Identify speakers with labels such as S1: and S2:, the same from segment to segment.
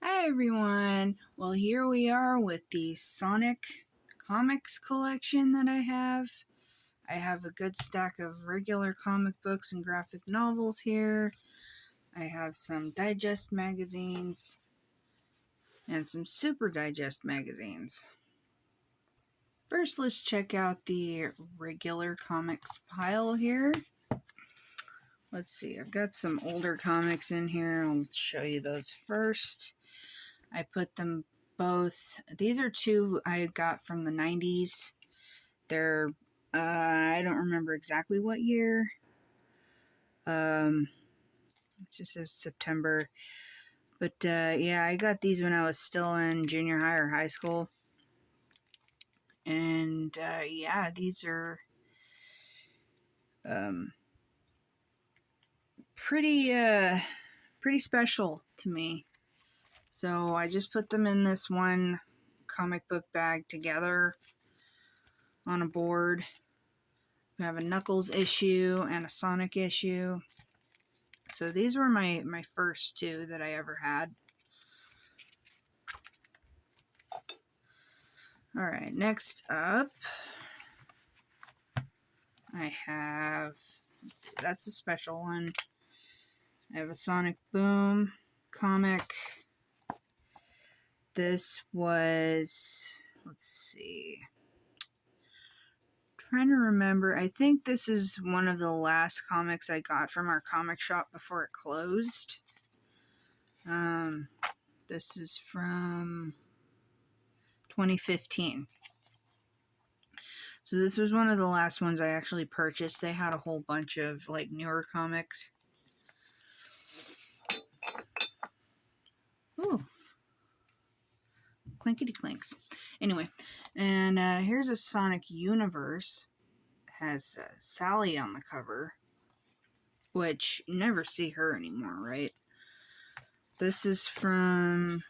S1: Hi everyone! Well, here we are with the Sonic comics collection that I have. I have a good stack of regular comic books and graphic novels here. I have some digest magazines and some super digest magazines. First, let's check out the regular comics pile here. Let's see, I've got some older comics in here. I'll show you those first. I put them both. These are two I got from the 90s. They're, I don't remember exactly what year. It just says September. But yeah, I got these when I was still in junior high or high school. And yeah, these are pretty special to me. So I just put them in this one comic book bag together on a board. We have a Knuckles issue and a Sonic issue. So these were my first two that I ever had. Alright, next up, I have, let's see, that's a special one. I have a Sonic Boom comic. This was, let's see, trying to remember. I think this is one of the last comics I got from our comic shop before it closed. This is from 2015. So this was one of the last ones I actually purchased. They had a whole bunch of like newer comics. Ooh. Clinkety clinks. Anyway, and here's a Sonic Universe. It has Sally on the cover, which you never see her anymore, right? This is from,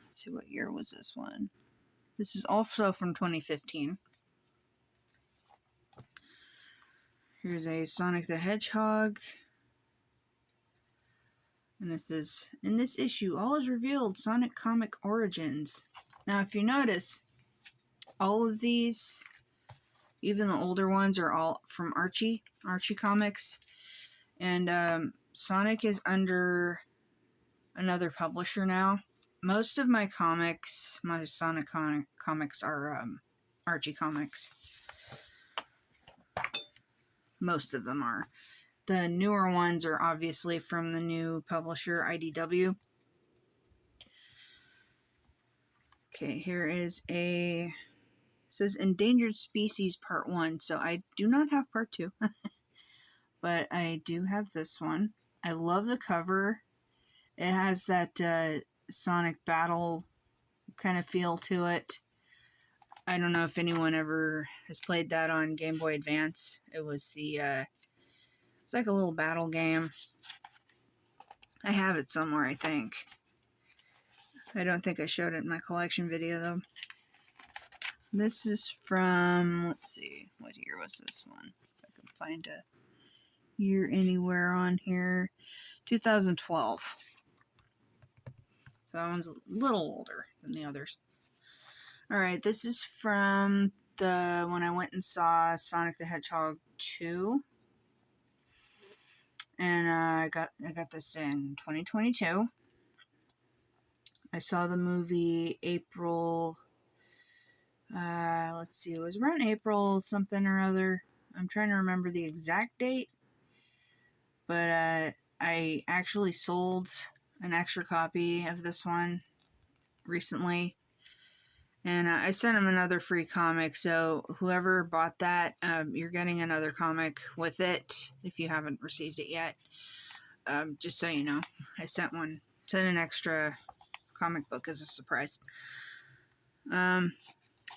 S1: let's see, what year was this one? This is also from 2015. Here's a Sonic the Hedgehog. And this is, in this issue, all is revealed, Sonic Comic Origins. Now, if you notice, all of these, even the older ones, are all from Archie Comics. And Sonic is under another publisher now. Most of my comics, my Sonic comics are Archie Comics. Most of them are. The newer ones are obviously from the new publisher, IDW. Okay, here is a, it says Endangered Species Part 1, so I do not have Part 2. But I do have this one. I love the cover. It has that Sonic battle kind of feel to it. I don't know if anyone ever has played that on Game Boy Advance. It was the, it's like a little battle game. I have it somewhere, I think. I don't think I showed it in my collection video, though. This is from, let's see, what year was this one? If I can find a year anywhere on here. 2012. So that one's a little older than the others. Alright, this is from the when I went and saw Sonic the Hedgehog 2. And I got this in 2022. I saw the movie April, let's see, it was around April something or other. I'm trying to remember the exact date. But I actually sold an extra copy of this one recently. And I sent him another free comic, so whoever bought that, you're getting another comic with it if you haven't received it yet. Just so you know, I sent an extra comic book as a surprise.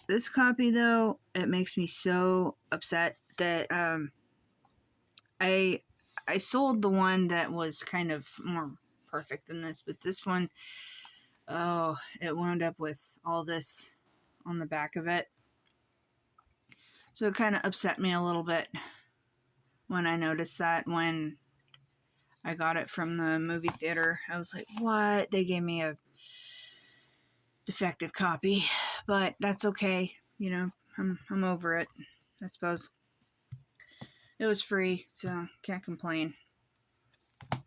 S1: This copy, though, it makes me so upset that I sold the one that was kind of more perfect than this, but this one, oh, it wound up with all this on the back of it. So it kind of upset me a little bit when I noticed that when I got it from the movie theater. I was like, what? They gave me a defective copy, but that's okay. You know, I'm over it, I suppose. It was free, so can't complain. At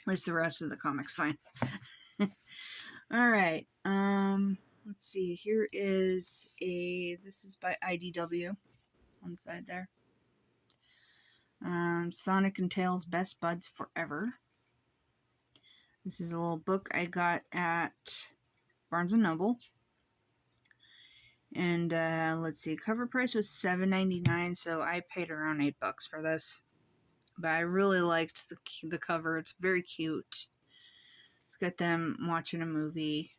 S1: least the rest of the comic's fine. Alright, let's see. Here is this is by IDW on the side there. Sonic and Tails Best Buds Forever. This is a little book I got at Barnes & Noble. And let's see, cover price was $7.99, so I paid around $8 for this. But I really liked the cover. It's very cute. It's got them watching a movie.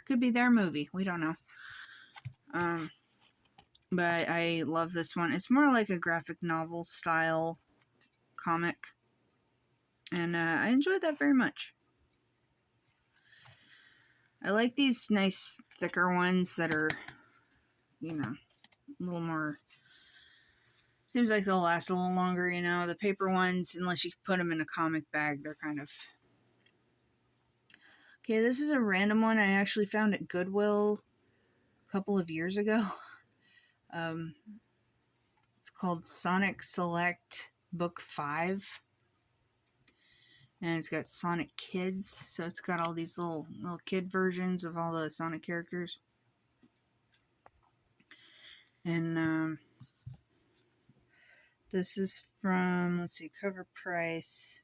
S1: Could be their movie. We don't know. But I love this one. It's more like a graphic novel style comic. And I enjoyed that very much. I like these nice thicker ones that are, you know, a little more... Seems like they'll last a little longer, you know. The paper ones, unless you put them in a comic bag, they're kind of... Okay, this is a random one I actually found at Goodwill a couple of years ago. It's called Sonic Select Book 5. And it's got Sonic Kids, so it's got all these little kid versions of all the Sonic characters. And this is from, let's see, cover price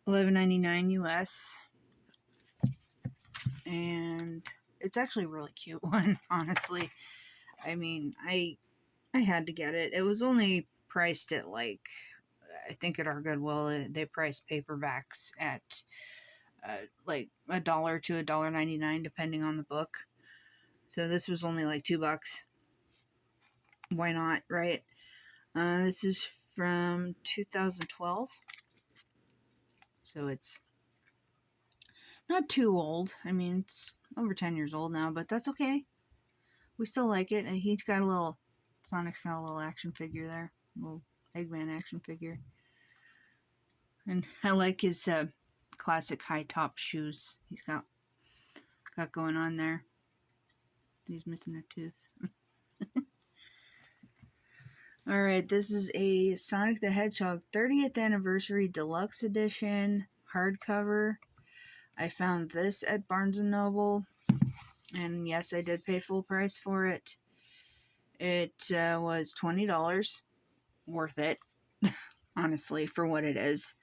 S1: $11.99 US. And it's actually a really cute one, honestly. I mean, I had to get it. It was only priced at, like, I think at our Goodwill, they priced paperbacks at like $1 to $1.99 depending on the book. So this was only like $2. Why not, right? This is from 2012. So it's not too old. I mean, it's over 10 years old now, but that's okay. We still like it. And he's got a little, Sonic's got a little action figure there. A little Eggman action figure. And I like his classic high top shoes he's got going on there. He's missing a tooth. Alright, this is a Sonic the Hedgehog 30th Anniversary Deluxe Edition hardcover. I found this at Barnes & Noble, and yes, I did pay full price for it. It was $20. Worth it, honestly, for what it is.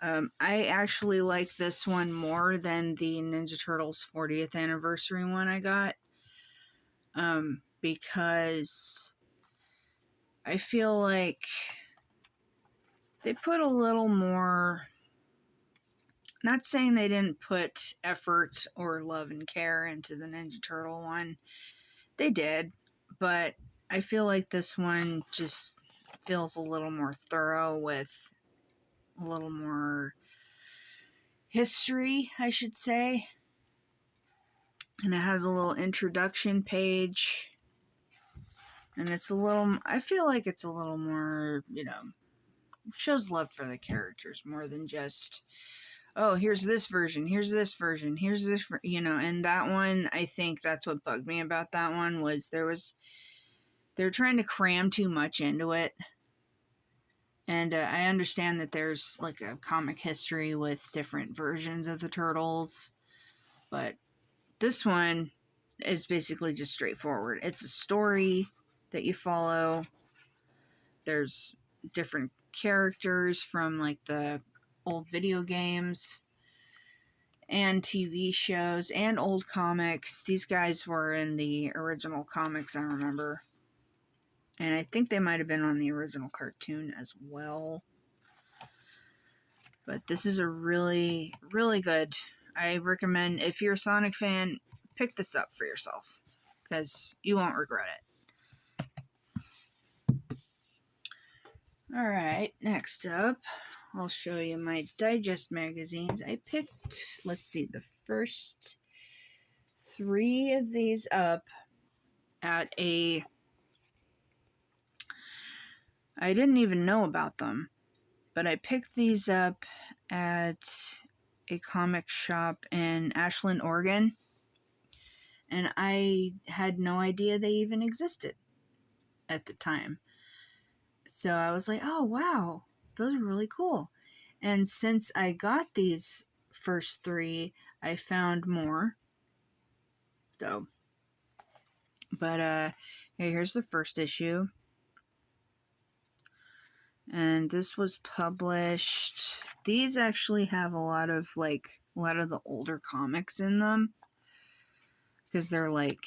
S1: I actually like this one more than the Ninja Turtles 40th Anniversary one I got, because I feel like they put a little more, not saying they didn't put effort or love and care into the Ninja Turtle one. They did, but I feel like this one just feels a little more thorough with a little more history, I should say. And it has a little introduction page. And it's a little, I feel like it's a little more, you know, shows love for the characters more than just, oh, here's this version, here's this version, here's this, you know. And that one, I think that's what bugged me about that one, was they're trying to cram too much into it. And I understand that there's like a comic history with different versions of the Turtles, but this one is basically just straightforward. It's a story that you follow. There's different characters from like the old video games and TV shows and old comics. These guys were in the original comics, I remember. And I think they might have been on the original cartoon as well. But this is a really, really good. I recommend, if you're a Sonic fan, pick this up for yourself, because you won't regret it. Alright, next up, I'll show you my digest magazines. I picked, let's see, the first 3 of these up at I didn't even know about them, but I picked these up at a comic shop in Ashland, Oregon. and I had no idea they even existed at the time. So I was like, oh wow, those are really cool. And since I got these first 3, I found more. So, but hey, here's the first issue. And this was published. These actually have a lot of the older comics in them, because they're like,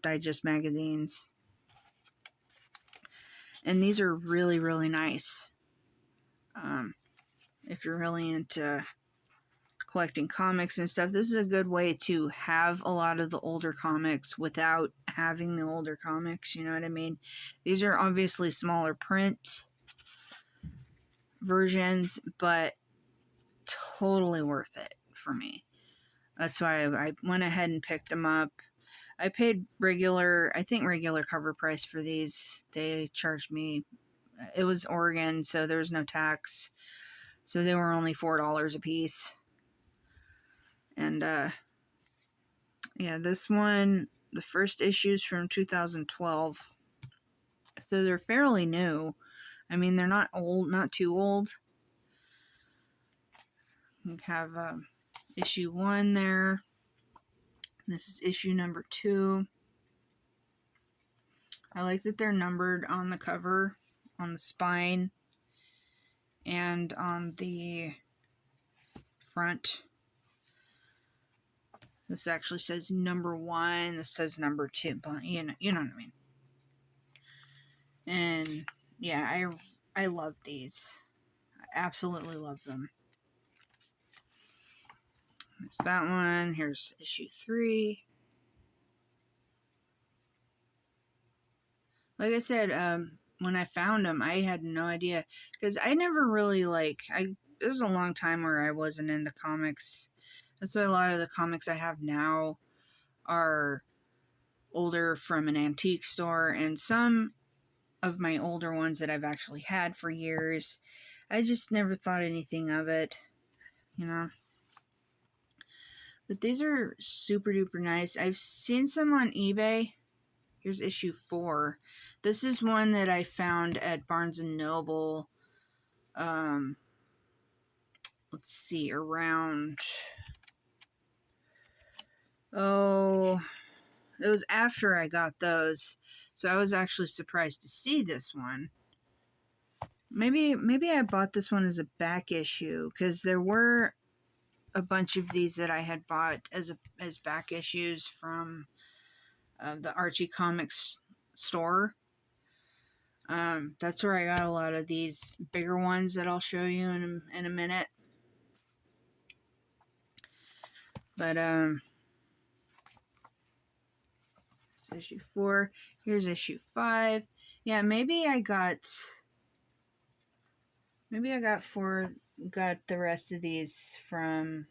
S1: digest magazines. And these are really, really nice. If you're really into collecting comics and stuff, this is a good way to have a lot of the older comics without having the older comics, you know what I mean? These are obviously smaller print versions, but totally worth it for me. That's why I went ahead and picked them up. I paid regular cover price for these. They charged me, it was Oregon, so there was no tax. So they were only $4 a piece. And yeah, this one, the first issue's from 2012. So they're fairly new. I mean, they're not old, not too old. You have issue 1 there. This is issue number 2. I like that they're numbered on the cover, on the spine, and on the front. This actually says number 1. This says number 2, but you know what I mean. And yeah, I love these. I absolutely love them. There's that one. Here's issue 3. Like I said, when I found them, I had no idea, because I never really there was a long time where I wasn't into comics. That's why a lot of the comics I have now are older, from an antique store, and some of my older ones that I've actually had for years, I just never thought anything of it, you know. But these are super duper nice. I've seen some on eBay. Here's issue 4. This is one that I found at Barnes & Noble. Let's see, around... Oh, it was after I got those. So I was actually surprised to see this one. Maybe I bought this one as a back issue, because there were a bunch of these that I had bought as back issues from the Archie Comics store. That's where I got a lot of these bigger ones that I'll show you in a minute. But it's issue 4. Here's issue 5. Yeah, maybe I got the rest of these from...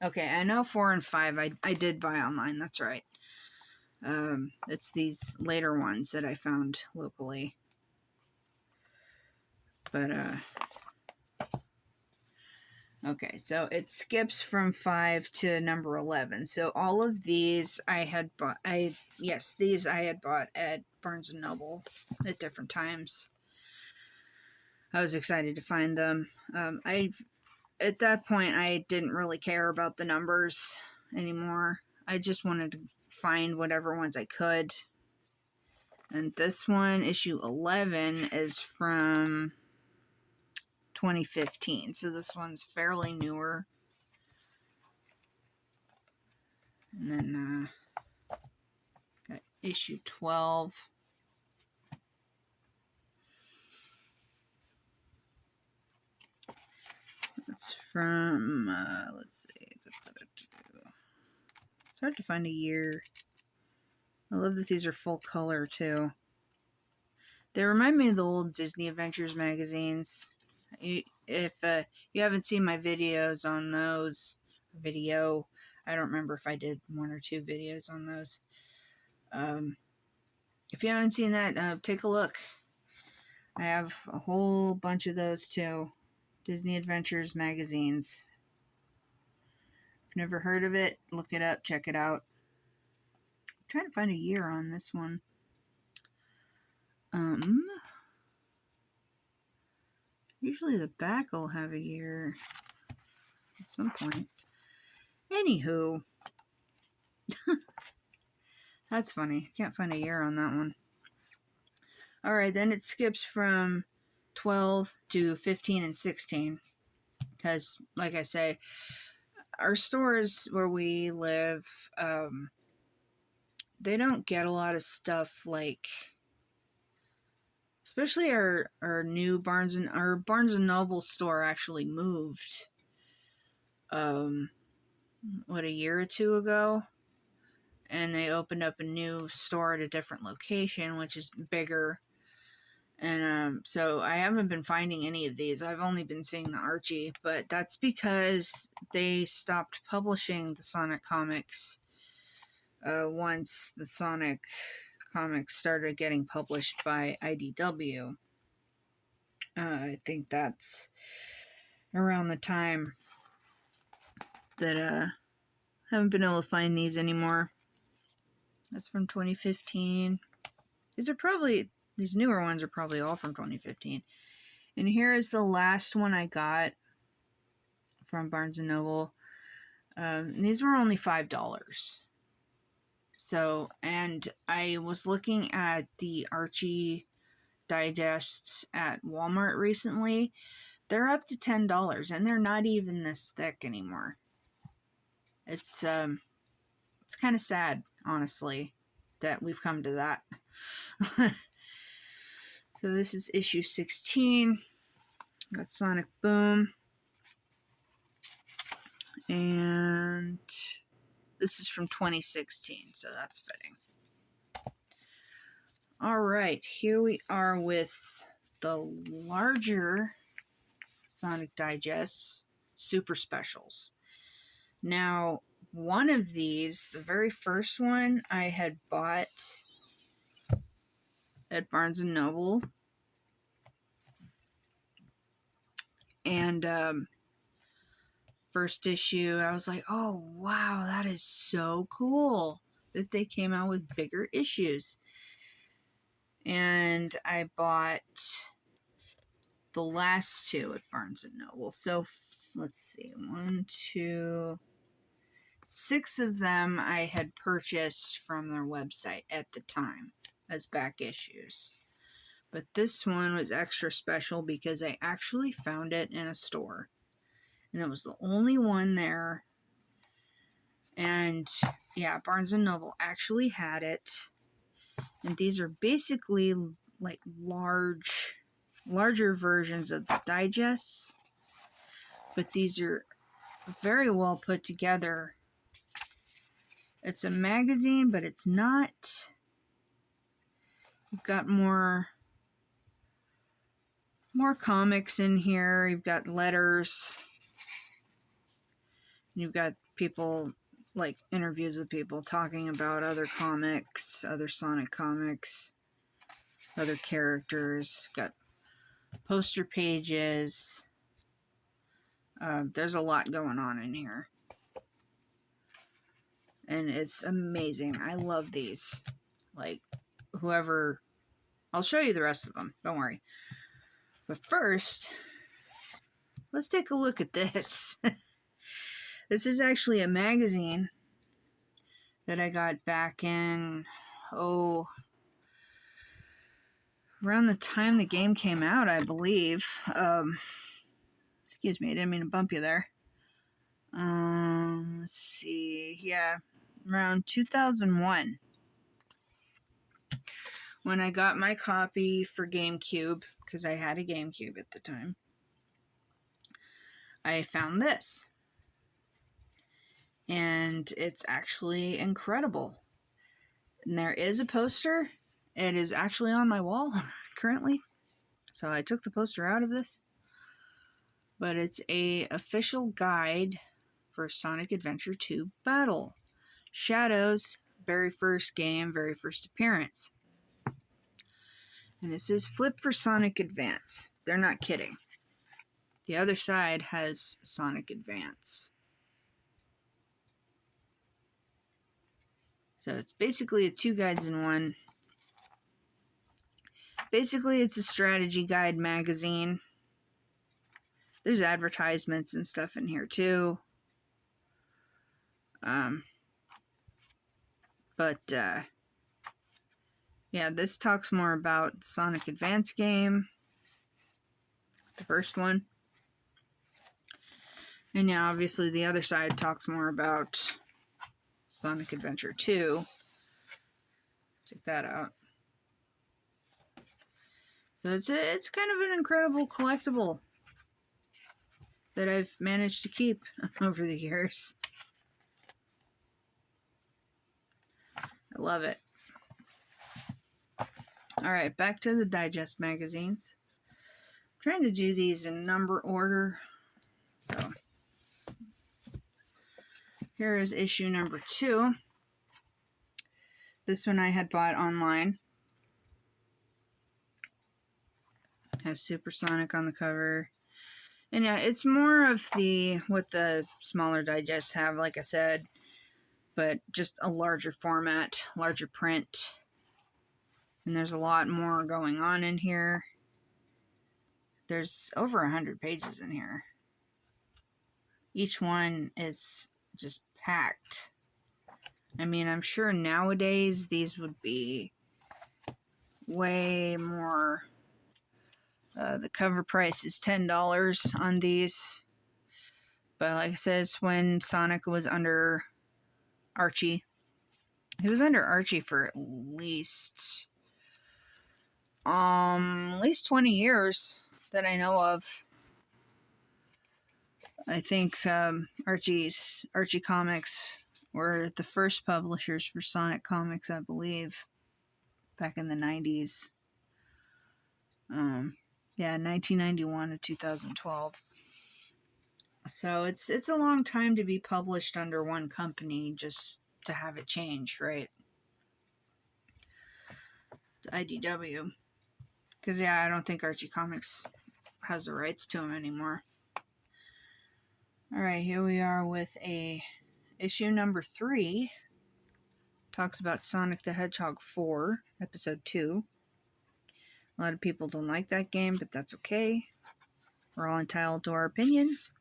S1: Okay, I know 4 and 5 I did buy online, that's right. It's these later ones that I found locally. But okay, so it skips from 5 to number 11. So all of these I had bought. These I had bought at Barnes & Noble at different times. I was excited to find them. At that point, I didn't really care about the numbers anymore. I just wanted to find whatever ones I could. And this one, issue 11, is from 2015. So this one's fairly newer. And then got issue 12. It's from, let's see. It's hard to find a year. I love that these are full color, too. They remind me of the old Disney Adventures magazines. If you haven't seen my videos on those, I don't remember if I did 1 or 2 videos on those. If you haven't seen that, take a look. I have a whole bunch of those, too. Disney Adventures magazines. If you've never heard of it, look it up, check it out. trying to find a year on this one. Usually the back will have a year at some point. Anywho, that's funny. Can't find a year on that one. Alright, then it skips from 12 to 15 and 16. Because, like I say, our stores where we live, they don't get a lot of stuff like, especially our new Barnes & Noble store actually moved, a year or two ago, and they opened up a new store at a different location, which is bigger. And so I haven't been finding any of these. I've only been seeing the Archie, but that's because they stopped publishing the Sonic comics once the Sonic comics started getting published by IDW. I think that's around the time that I haven't been able to find these anymore. That's from 2015. These newer ones are probably all from 2015. And here is the last one I got from Barnes & Noble. These were only $5. So, and I was looking at the Archie digests at Walmart recently. They're up to $10, and they're not even this thick anymore. It's kind of sad, honestly, that we've come to that. So this is issue 16. Got Sonic Boom. And this is from 2016, so that's fitting. Alright, here we are with the larger Sonic Digests Super Specials. Now, one of these, the very first one, I had bought at Barnes & Noble. And first issue, I was like, oh, wow, that is so cool that they came out with bigger issues. And I bought the last two at Barnes & Noble. So, let's see, 1, 2, 6 of them I had purchased from their website at the time as back issues. But this one was extra special because I actually found it in a store. And it was the only one there. And yeah, Barnes & Noble actually had it. And these are basically like larger versions of the digests. But these are very well put together. It's a magazine, but it's not. You've got more comics in here. You've got letters. You've got people, like interviews with people talking about other comics, other Sonic comics, other characters. Got poster pages. There's a lot going on in here. And it's amazing. I love these. Like, whoever... I'll show you the rest of them. Don't worry. But first, let's take a look at this. This is actually a magazine that I got back in, around the time the game came out, I believe. Excuse me, I didn't mean to bump you there. Let's see, yeah, around 2001. When I got my copy for GameCube, because I had a GameCube at the time, I found this. And it's actually incredible. And there is a poster. It is actually on my wall currently. So I took the poster out of this. But it's a official guide for Sonic Adventure 2 Battle. Shadow's very first game, very first appearance. And it says flip for Sonic Advance. They're not kidding. The other side has Sonic Advance. So it's basically a 2 guides in one. Basically, it's a strategy guide magazine. There's advertisements and stuff in here too. Yeah, this talks more about Sonic Advance game, the first one. And yeah, obviously the other side talks more about Sonic Adventure 2. Check that out. So it's kind of an incredible collectible that I've managed to keep over the years. I love it. Alright, back to the digest magazines. I'm trying to do these in number order. So here is issue number 2. This one I had bought online. Has Supersonic on the cover. And yeah, it's more of what the smaller digests have, like I said, but just a larger format, larger print. And there's a lot more going on in here. There's over 100 pages in here. Each one is just packed. I mean, I'm sure nowadays these would be way more. The cover price is $10 on these. But like I said, it's when Sonic was under Archie. He was under Archie for at least 20 years that I know of. I think Archie Comics were the first publishers for Sonic Comics, I believe, back in the 90s. Yeah, 1991 to 2012. So it's a long time to be published under one company just to have it change, right? To IDW. Because, yeah, I don't think Archie Comics has the rights to them anymore. Alright, here we are with issue number 3. Talks about Sonic the Hedgehog 4, episode 2. A lot of people don't like that game, but that's okay. We're all entitled to our opinions.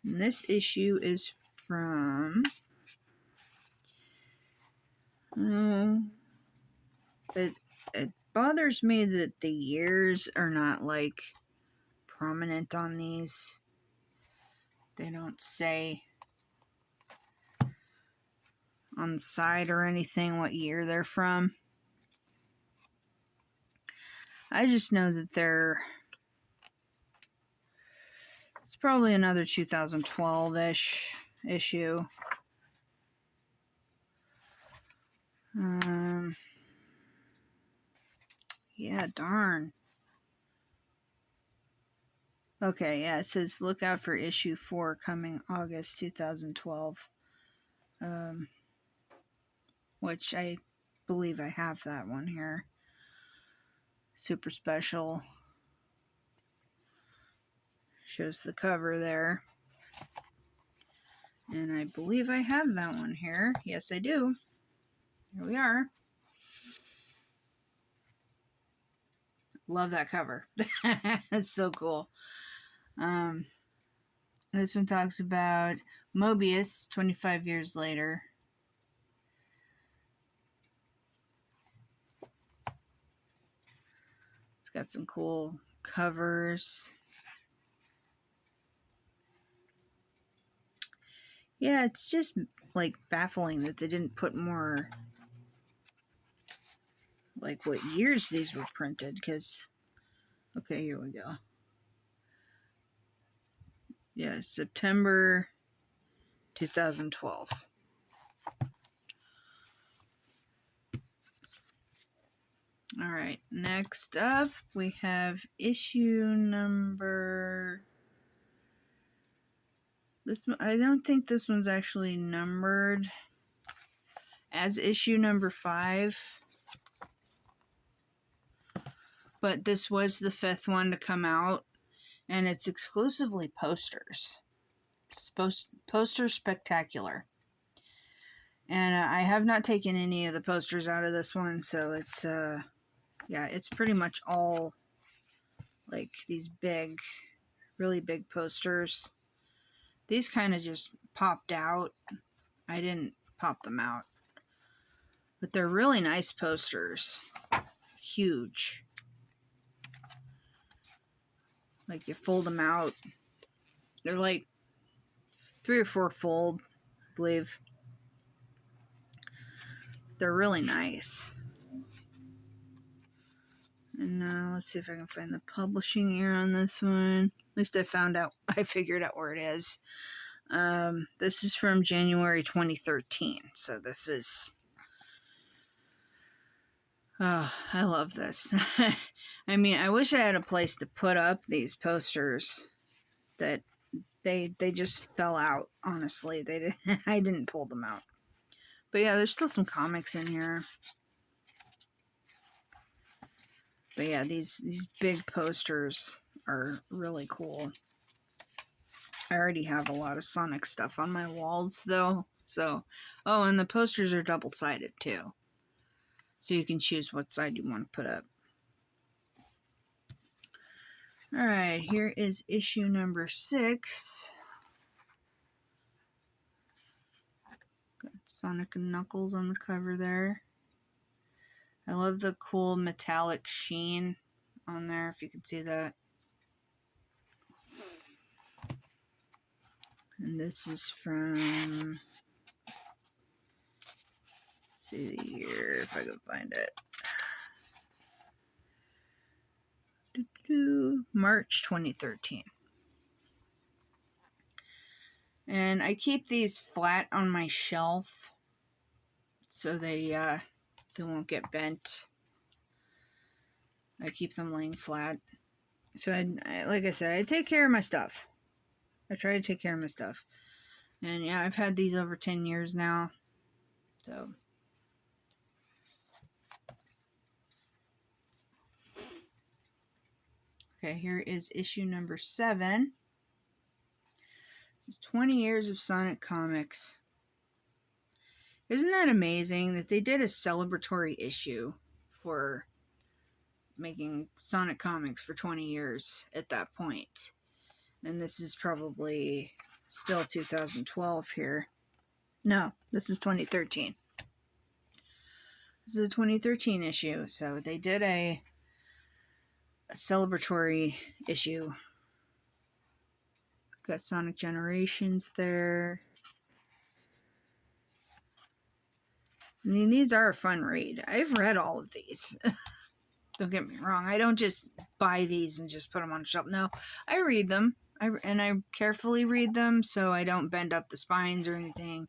S1: And this issue is from... It bothers me that the years are not, like, prominent on these. They don't say on the side or anything what year they're from. I just know that it's probably another 2012-ish issue. Yeah, darn. Okay, yeah, it says look out for issue 4 coming August 2012. Which I believe I have that one here. Super special. Shows the cover there. And I believe I have that one here. Yes, I do. Here we are. Love that cover. That's so cool. This one talks about Mobius 25 years later. It's got some cool covers. Yeah, it's just like baffling that they didn't put more, like, what years these were printed, because, okay, here we go. Yeah, September 2012. Alright, next up we have issue number... I don't think this one's actually numbered as issue number 5. But this was the 5th one to come out. And it's exclusively posters. It's poster spectacular. And I have not taken any of the posters out of this one, so it's, yeah, it's pretty much all, like, these big, really big posters. These kind of just popped out. I didn't pop them out. But they're really nice posters. Huge. Like, you fold them out. They're like 3 or 4 fold, I believe. They're really nice. And let's see if I can find the publishing year on this one. At least I figured out where it is. This is from January 2013. So this is... Oh, I love this. I mean, I wish I had a place to put up these posters that they just fell out, honestly. I didn't pull them out. But yeah, there's still some comics in here. But yeah, these big posters are really cool. I already have a lot of Sonic stuff on my walls, though. So, oh, and the posters are double-sided, too. So you can choose what side you want to put up. Alright, here is issue number 6. Got Sonic and Knuckles on the cover there. I love the cool metallic sheen on there, if you can see that. And this is from... Let's see the year, if I can find it. March 2013. And I keep these flat on my shelf so they won't get bent. I keep them laying flat. So I like I said, I take care of my stuff. I try to take care of my stuff. And yeah, I've had these over 10 years now. So okay, here is issue number 7. It's 20 years of Sonic comics. Isn't that amazing that they did a celebratory issue for making Sonic comics for 20 years at that point? And this is probably still 2012 here. No, this is 2013. This is a 2013 issue, so they did a celebratory issue. Got Sonic Generations there. I mean, these are a fun read. I've read all of these. Don't get me wrong. I don't just buy these and just put them on the shelf. No, I read them. I carefully read them so I don't bend up the spines or anything.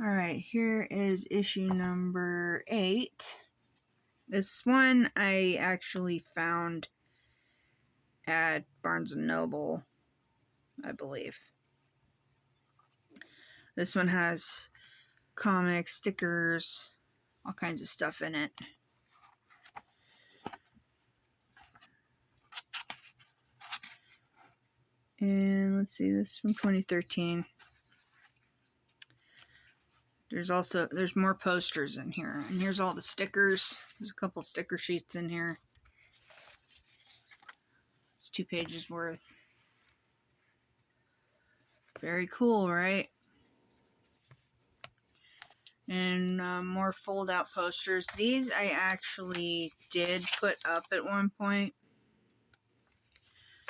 S1: Alright, here is issue number 8. This one I actually found at Barnes & Noble, I believe. This one has comics, stickers, all kinds of stuff in it. And let's see, this is from 2013. There's more posters in here. And here's all the stickers. There's a couple sticker sheets in here. It's 2 pages worth. Very cool, right? And more fold-out posters. These I actually did put up at one point.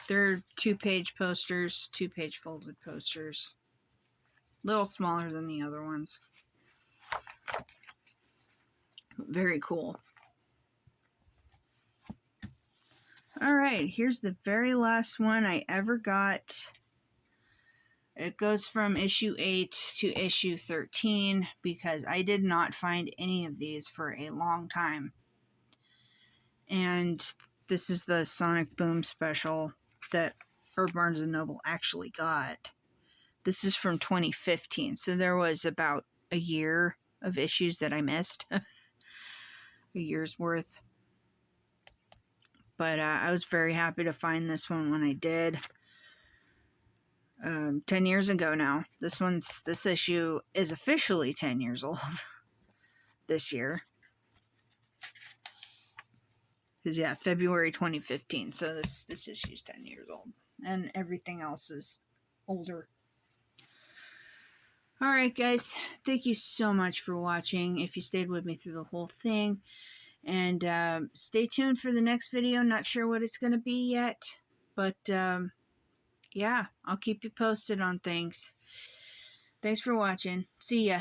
S1: They're 2-page posters, 2-page folded posters. A little smaller than the other ones. Very cool. Alright, here's the very last one I ever got. It goes from issue 8 to issue 13 because I did not find any of these for a long time. And this is the Sonic Boom special that Barnes & Noble actually got. This is from 2015, so there was about a year of issues that I missed. A year's worth. But I was very happy to find this one when I did. 10 years ago now. This issue is officially 10 years old this year. Because, yeah, February 2015. So this issue's 10 years old. And everything else is older. Alright, guys. Thank you so much for watching. If you stayed with me through the whole thing. And stay tuned for the next video. Not sure what it's going to be yet. But, yeah, I'll keep you posted on things. Thanks for watching. See ya.